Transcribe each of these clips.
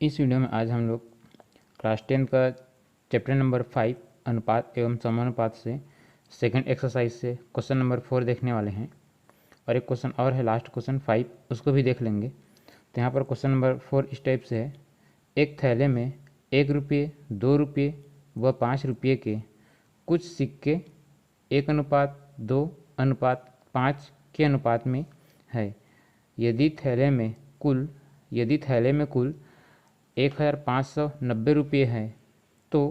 इस वीडियो में आज हम लोग क्लास 10 का चैप्टर नंबर 5 अनुपात एवं समानुपात से सेकंड एक्सरसाइज से क्वेश्चन नंबर 4 देखने वाले हैं। और एक क्वेश्चन और है लास्ट क्वेश्चन 5, उसको भी देख लेंगे। तो यहाँ पर क्वेश्चन नंबर 4 इस टाइप से है। एक थैले में 1 रुपये, 2 रुपये व 5 रुपये के कुछ सिक्के 1:2:5 के अनुपात में है। यदि थैले में कुल 1590 रुपये है तो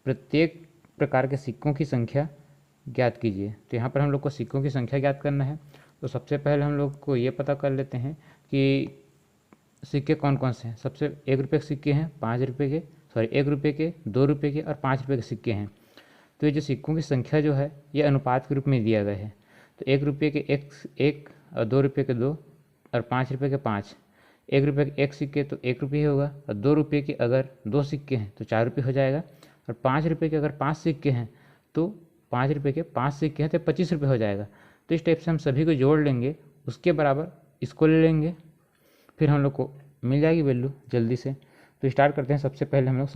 प्रत्येक प्रकार के सिक्कों की संख्या ज्ञात कीजिए। तो यहाँ पर हम लोग को सिक्कों की संख्या ज्ञात करना है। तो सबसे पहले हम लोग को ये पता कर लेते हैं कि सिक्के कौन कौन से हैं। सबसे 1 रुपये के सिक्के हैं, 5 रुपये के, 1 रुपये के, 2 रुपये के और 5 रुपये के सिक्के हैं। तो ये जो सिक्कों की संख्या जो है ये अनुपात के रूप में दिया गया है। तो 1 रुपये के एक और 2 रुपये के 2 और 5 रुपये के 5। 1 रुपये के 1 सिक्के तो 1 रुपये होगा, और 2 रुपये के अगर 2 सिक्के हैं तो 4 रुपये हो जाएगा, और 5 रुपये के अगर 5 सिक्के हैं तो 5 रुपये के 5 सिक्के हैं तो 25 रुपये हो जाएगा। तो इस टाइप से हम सभी को जोड़ लेंगे, उसके बराबर इसको ले लेंगे, फिर हम लोग को मिल जाएगी वैल्यू जल्दी से। तो स्टार्ट करते हैं। सबसे पहले हम लोग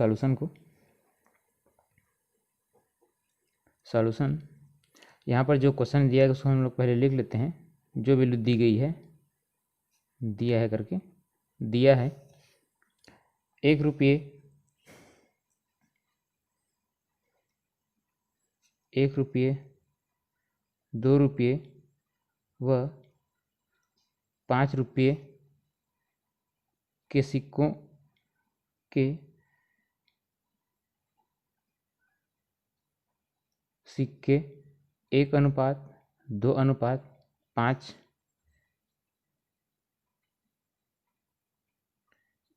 सॉल्यूशन यहाँ पर जो क्वेश्चन दिया है उसको हम लोग पहले लिख लेते हैं। जो वैल्यू दी गई है, दिया है करके दिया है 1 रुपये, 1 रुपये, 2 रुपये व 5 रुपये के सिक्कों के सिक्के 1:2:5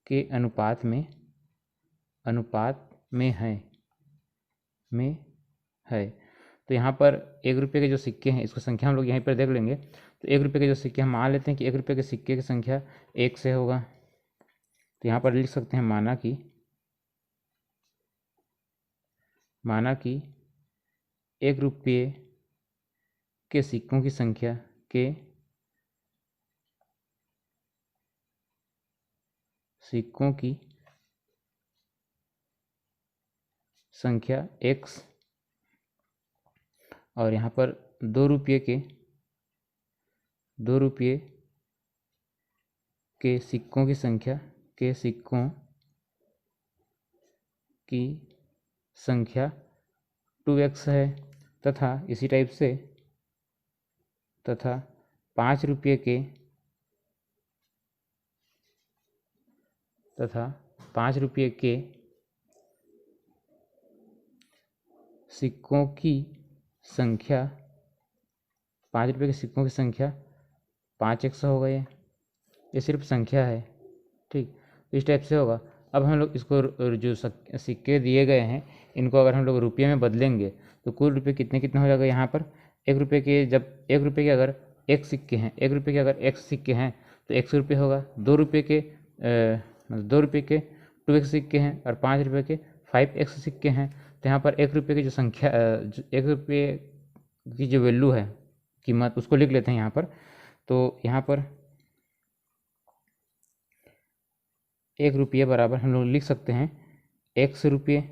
के अनुपात में है। तो यहाँ पर 1 रुपये के जो सिक्के हैं इसको संख्या हम लोग यहीं पर देख लेंगे। तो 1 रुपये के जो सिक्के हम मान लेते हैं कि 1 रुपये के सिक्के की संख्या 1 से होगा। तो यहाँ पर लिख सकते हैं माना कि 1 रुपये के सिक्कों की संख्या x, और यहाँ पर 2 रुपये के सिक्कों की संख्या 2x है, तथा इसी टाइप से 5 रुपये के सिक्कों की संख्या 5 रुपये के सिक्कों की संख्या 5x हो गए। ये सिर्फ संख्या है, ठीक। इस टाइप से होगा। अब हम लोग इसको जो सिक्के दिए गए हैं इनको अगर हम लोग रुपये में बदलेंगे तो कुल रुपये कितने हो जाएगा। यहाँ पर 1 रुपये के अगर x सिक्के हैं, 1 रुपये के अगर x सिक्के हैं तो 100 रुपये होगा। 2 रुपये के 2x सिक्के हैं और 5 रुपये के 5x सिक्के हैं। तो यहाँ पर 1 रुपये की जो संख्या 1 रुपये की जो वैल्यू है, कीमत, उसको लिख लेते हैं यहाँ पर। तो यहाँ पर 1 रुपये बराबर हम लोग लिख सकते हैं x रुपये,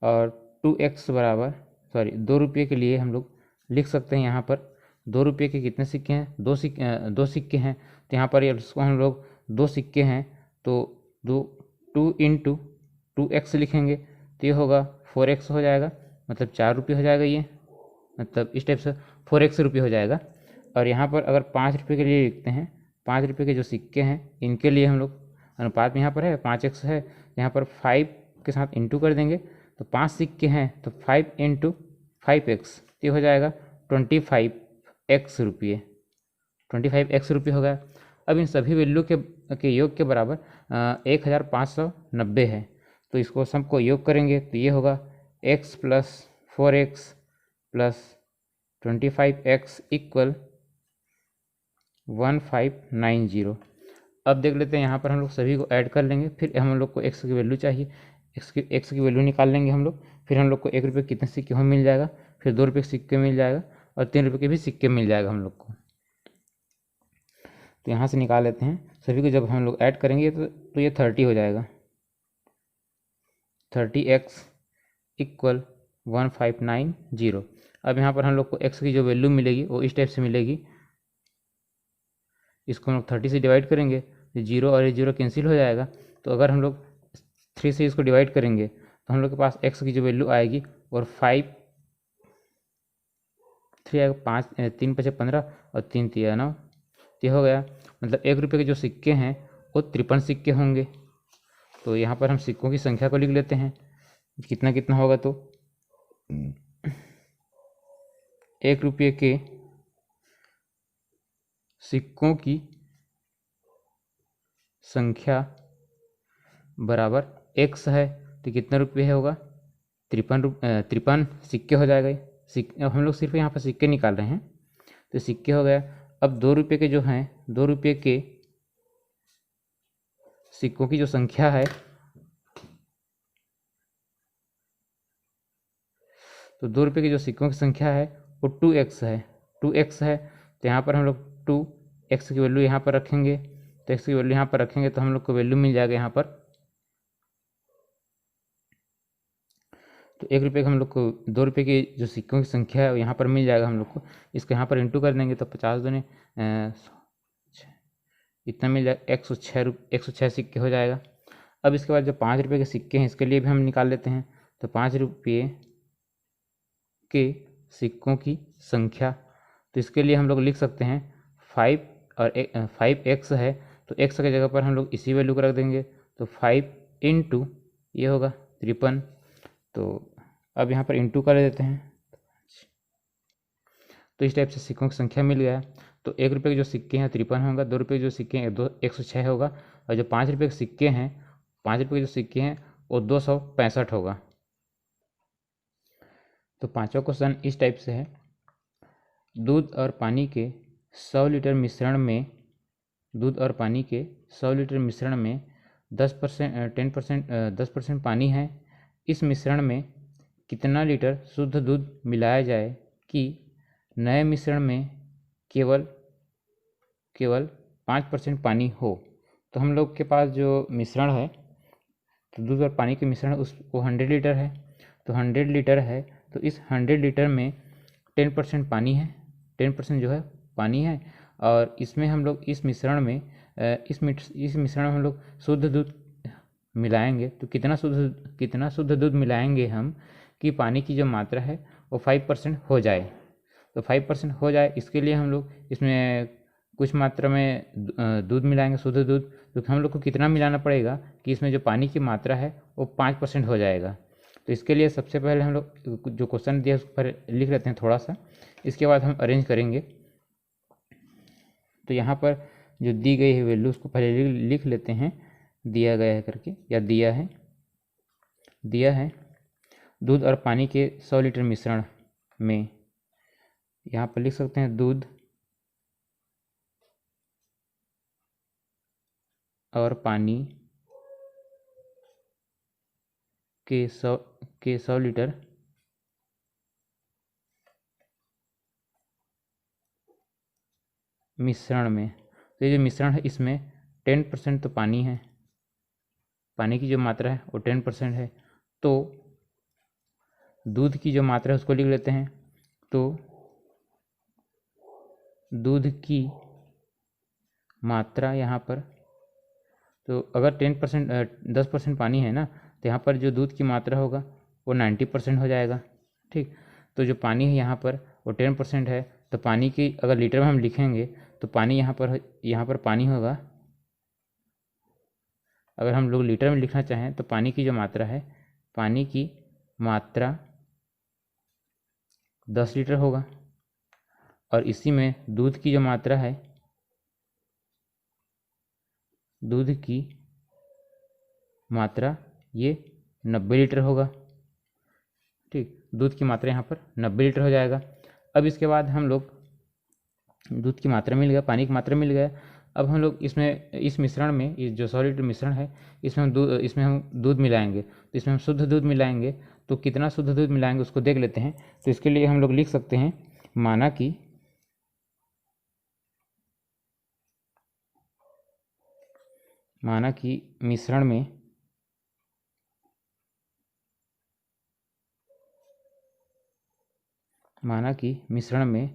और 2x बराबर 2 रुपये के लिए हम लोग लिख सकते हैं यहाँ पर 2 रुपये के कितने सिक्के हैं, 2 सिक्के हैं। तो यहाँ पर इसको हम लोग 2 सिक्के हैं तो 2 × 2x लिखेंगे तो ये होगा 4x हो जाएगा, मतलब 4 रुपये हो जाएगा। ये मतलब इस टाइप से 4x रुपये हो जाएगा। और यहाँ पर अगर 5 रुपये के लिए लिखते हैं, 5 रुपये के जो सिक्के हैं इनके लिए हम लोग अनुपात में यहाँ पर है 5x है, यहाँ पर 5 के साथ इंटू कर देंगे तो 5 सिक्के हैं तो 5 × 5x, ये हो जाएगा 25x रुपये, 25x रुपये हो गया। अब इन सभी वैल्यू के योग के बराबर 1590 है। तो इसको सबको योग करेंगे तो ये होगा x + 4x + 25x = 1590। अब देख लेते हैं, यहाँ पर हम लोग सभी को ऐड कर लेंगे। फिर हम लोग को x की वैल्यू चाहिए, x की वैल्यू निकाल लेंगे हम लोग। फिर हम लोग को 1 रुपये कितने सिक्के हो मिल जाएगा, फिर 2 रुपये के सिक्के मिल जाएगा, और 3 रुपये के भी सिक्के मिल जाएगा हम लोग को। तो यहाँ से निकाल लेते हैं सभी को। जब हम लोग ऐड करेंगे तो ये 30 हो जाएगा। 30x equal 1590। अब यहाँ पर हम लोग को x की जो वैल्यू मिलेगी वो इस टाइप से मिलेगी। इसको हम लोग 30 से डिवाइड करेंगे तो 0 और ये 0 कैंसिल हो जाएगा। तो अगर हम लोग 3 से इसको डिवाइड करेंगे तो हम लोग के पास x की जो वैल्यू आएगी और 5 3 आएगा, 5 3 5 15 और 3 3 9। ये हो गया। मतलब 1 रुपये के जो सिक्के हैं वो 53 सिक्के होंगे। तो यहाँ पर हम सिक्कों की संख्या को लिख लेते हैं कितना कितना होगा। तो 1 रुपये के सिक्कों की संख्या बराबर x है। तो कितना रुपये होगा? 53 सिक्के हो जाएगा। अब हम लोग सिर्फ यहाँ पर सिक्के निकाल रहे हैं तो सिक्के हो गया। अब 2 रुपये के जो हैं 2 रुपये के सिक्कों की जो संख्या है तो 2 रुपये की जो सिक्कों की संख्या है वो 2x है। 2x है तो यहाँ पर हम लोग 2x की वैल्यू यहाँ पर रखेंगे। तो x की वैल्यू यहाँ पर रखेंगे तो हम लोग को वैल्यू मिल जाएगा यहाँ पर। तो 1 रुपये का हम लोग को 2 रुपये की जो सिक्कों की संख्या है यहाँ पर मिल जाएगा हम लोग को। इसको यहाँ पर इंटू कर देंगे तो 50 दूने इतना मिल जाएगा। 106 सिक्के हो जाएगा। अब इसके बाद जो 5 रुपये के सिक्के हैं इसके लिए भी हम निकाल लेते हैं। तो 5 रुपये के सिक्कों की संख्या, तो इसके लिए हम लोग लिख सकते हैं 5 और 5x है तो x की जगह पर हम लोग इसी वैल्यू को रख देंगे। तो 5 इंटू ये होगा 53। तो अब यहाँ पर इंटू कर देते हैं। तो इस टाइप से सिक्कों की संख्या मिल गया। तो 1 रुपये के जो सिक्के हैं 53 होगा, 2 रुपये के जो सिक्के हैं 106 होगा और जो 5 रुपये के सिक्के हैं 5 रुपये के जो सिक्के हैं वो 265 होगा। तो पांचवा क्वेश्चन इस टाइप से है। दूध और पानी के 100 लीटर मिश्रण में 10% पानी है। इस मिश्रण में कितना लीटर शुद्ध दूध मिलाया जाए कि नए मिश्रण में केवल 5% पानी हो। तो हम लोग के पास जो मिश्रण है तो दूध और पानी के मिश्रण वो 100 लीटर है। तो 100 लीटर है तो इस 100 लीटर में 10% पानी है, 10% जो है पानी है। और इसमें हम लोग इस मिश्रण में हम लोग शुद्ध दूध मिलाएंगे। तो कितना शुद्ध दूध मिलाएंगे हम कि पानी की जो मात्रा है वो 5% हो जाए। तो 5% हो जाए इसके लिए हम लोग इसमें कुछ मात्रा में दूध मिलाएंगे, शुद्ध दूध। तो हम लोग को कितना मिलाना पड़ेगा कि इसमें जो पानी की मात्रा है वो 5% हो जाएगा। तो इसके लिए सबसे पहले हम लोग जो क्वेश्चन दिया उस पर लिख लेते हैं थोड़ा सा, इसके बाद हम अरेंज करेंगे। तो यहाँ पर जो दी गई है वैल्यू उसको पहले लिख लेते हैं, दिया गया है करके या दिया है दूध और पानी के 100 लीटर मिश्रण में, यहाँ पर लिख सकते हैं दूध और पानी के 100 लीटर मिश्रण में। तो ये जो मिश्रण है इसमें 10% तो पानी है, पानी की जो मात्रा है वो 10% है। तो दूध की जो मात्रा है उसको लिख लेते हैं। तो दूध की मात्रा यहाँ पर, तो अगर 10% पानी है ना तो यहाँ पर जो दूध की मात्रा होगा वो 90% हो जाएगा। ठीक, तो जो पानी है यहाँ पर वो 10% है। तो पानी की अगर लीटर में हम लिखेंगे तो पानी यहाँ पर पानी होगा। अगर हम लोग लीटर में लिखना चाहें तो पानी की जो मात्रा है, पानी की मात्रा 10 लीटर होगा। और इसी में दूध की जो मात्रा है, दूध की मात्रा ये 90 लीटर होगा। ठीक, दूध की मात्रा यहाँ पर 90 लीटर हो जाएगा। अब इसके बाद हम लोग दूध की मात्रा मिल गया, पानी की मात्रा मिल गया। अब हम लोग इस मिश्रण में, ये जो 100 लीटर मिश्रण है इसमें हम दूध मिलाएंगे। तो इसमें हम शुद्ध दूध मिलाएंगे। तो कितना शुद्ध दूध मिलाएंगे उसको देख लेते हैं। तो इसके लिए हम लोग लिख सकते हैं माना कि माना कि मिश्रण में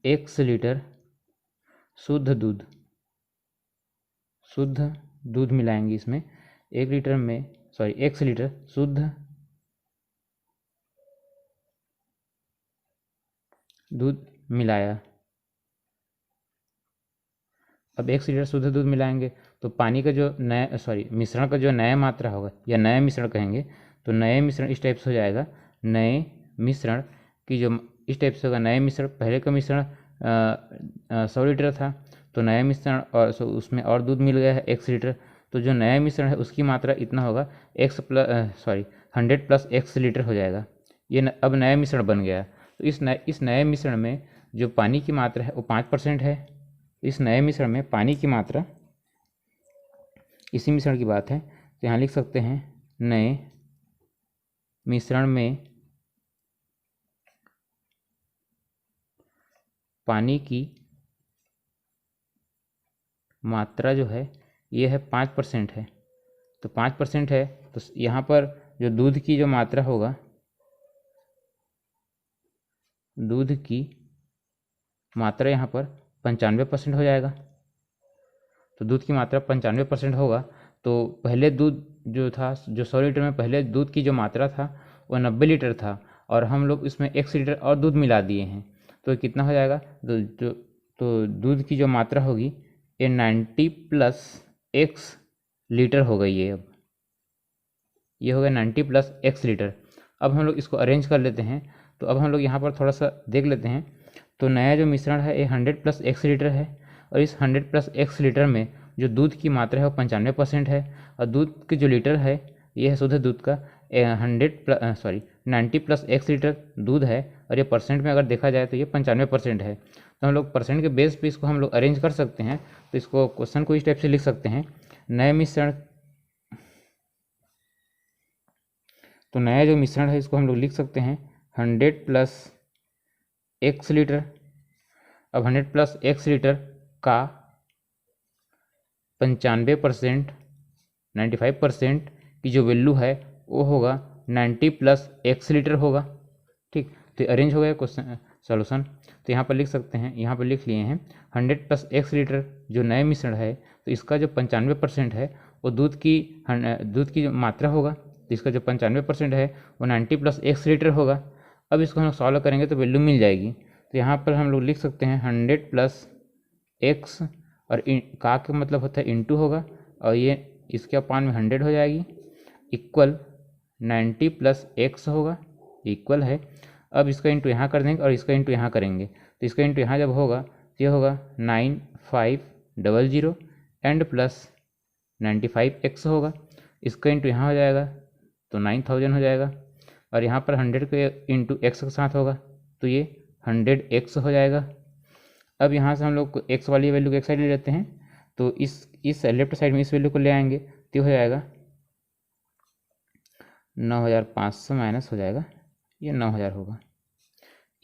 x लीटर शुद्ध दूध मिलाएंगे। इसमें x लीटर शुद्ध दूध मिलाया। अब 1 लीटर शुद्ध दूध मिलाएंगे तो पानी का जो मिश्रण का जो नया मात्रा होगा या नया मिश्रण कहेंगे, तो नए मिश्रण इस टाइप से हो जाएगा। नए मिश्रण की जो इस टाइप से होगा, नए मिश्रण पहले का मिश्रण 100 लीटर था, तो नया मिश्रण और उसमें और दूध मिल गया है 1 लीटर, तो जो नया मिश्रण है उसकी मात्रा इतना होगा 100 प्लस x लीटर हो जाएगा। ये अब नया मिश्रण बन गया। तो इस नए मिश्रण में जो पानी की मात्रा है वो 5% है। इस नए मिश्रण में पानी की मात्रा, इसी मिश्रण की बात है, तो यहाँ लिख सकते हैं नए मिश्रण में पानी की मात्रा जो है ये है 5% है। तो 5% है तो यहाँ पर जो दूध की जो मात्रा होगा, दूध की मात्रा यहाँ पर 95% हो जाएगा। तो दूध की मात्रा 95% होगा। तो पहले दूध जो था, जो 100 लीटर में पहले दूध की जो मात्रा था वो 90 लीटर था, और हम लोग इसमें 1 लीटर और दूध मिला दिए हैं, तो कितना हो जाएगा? तो दूध की जो मात्रा होगी ये 90 प्लस x लीटर हो गई है। अब ये हो गया 90 प्लस x लीटर। अब हम लोग इसको अरेंज कर लेते हैं। तो अब हम लोग यहाँ पर थोड़ा सा देख लेते हैं। तो नया जो मिश्रण है ये 100 प्लस x लीटर है, और इस 100 प्लस x लीटर में जो दूध की मात्रा है वो 95% है, और दूध की जो लीटर है ये है शुद्ध दूध का 90 प्लस x लीटर दूध है, और ये परसेंट में अगर देखा जाए तो ये 95% है। तो हम लोग परसेंट के बेस पे इसको हम लोग अरेंज कर सकते हैं। तो इसको क्वेश्चन को इस टाइप से लिख सकते हैं, नए मिश्रण, तो नया जो मिश्रण है इसको हम लोग लिख सकते हैं 100 प्लस x लीटर। अब 100 प्लस x लीटर का 95%, 95% की जो वैल्यू है वो होगा 90 प्लस x लीटर होगा। ठीक, तो अरेंज हो गया क्वेश्चन सॉल्यूशन। तो यहाँ पर लिख सकते हैं, यहाँ पर लिख लिए हैं 100 प्लस x लीटर जो नए मिश्रण है, तो इसका जो 95% है वो दूध की जो मात्रा होगा, तो इसका जो 95% है वो 90 प्लस x लीटर होगा। अब इसको हम लोग सॉल्व करेंगे तो वैल्यू मिल जाएगी। तो यहाँ पर हम लोग लिख सकते हैं 100 प्लस x, और का मतलब होता है इंटू होगा, और ये इसके अपान में 100 हो जाएगी, इक्वल 90 प्लस x होगा, इक्वल है। अब इसका इंटू यहाँ कर देंगे और इसका इंटू यहाँ करेंगे, तो इसका इंटू यहाँ जब होगा तो ये होगा 9500 एंड प्लस 95x होगा। इसका इंटू यहाँ हो जाएगा तो 9000 हो जाएगा, और यहाँ पर 100 के इंटू x के साथ होगा तो ये 100x हो जाएगा। अब यहाँ से हम लोग x वाली वैल्यू को एक साइड ले लेते हैं, तो इस लेफ्ट साइड में इस वैल्यू को ले आएंगे तो हो जाएगा 9500 माइनस हो जाएगा, ये 9000 होगा,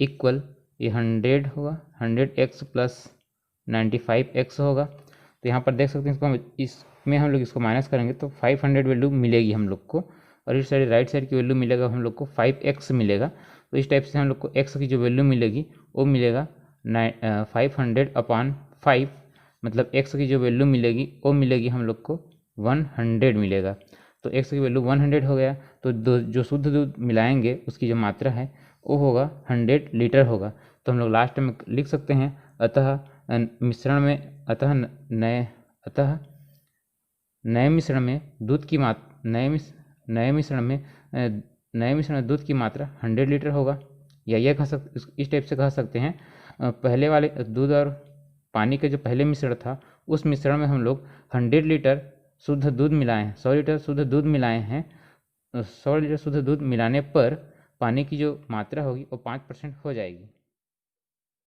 इक्वल ये 100 होगा, 100x प्लस 95x होगा। तो यहाँ पर देख सकते हैं इसमें हम लोग इसको माइनस करेंगे तो 500 वैल्यू मिलेगी हम लोग को, और इस साइड राइट साइड की वैल्यू मिलेगा हम लोग को 5x मिलेगा। तो इस टाइप से हम लोग को x की जो वैल्यू मिलेगी वो मिलेगा 500/5, मतलब x की जो वैल्यू मिलेगी वो मिलेगी हम लोग को 100 मिलेगा। तो x की वैल्यू 100 हो गया, तो जो शुद्ध दूध मिलाएंगे उसकी जो मात्रा है वो होगा 100 लीटर होगा। तो हम लोग लास्ट में लिख सकते हैं अतः नए मिश्रण में दूध की मात्रा 100 लीटर होगा, या यह इस टाइप से कह सकते हैं पहले वाले दूध और पानी का जो पहले मिश्रण था उस मिश्रण में हम लोग 100 लीटर शुद्ध दूध मिलाए हैं, 100 लीटर शुद्ध दूध मिलाए हैं। 100 लीटर शुद्ध दूध मिलाने पर पानी की जो मात्रा होगी वो 5% हो जाएगी।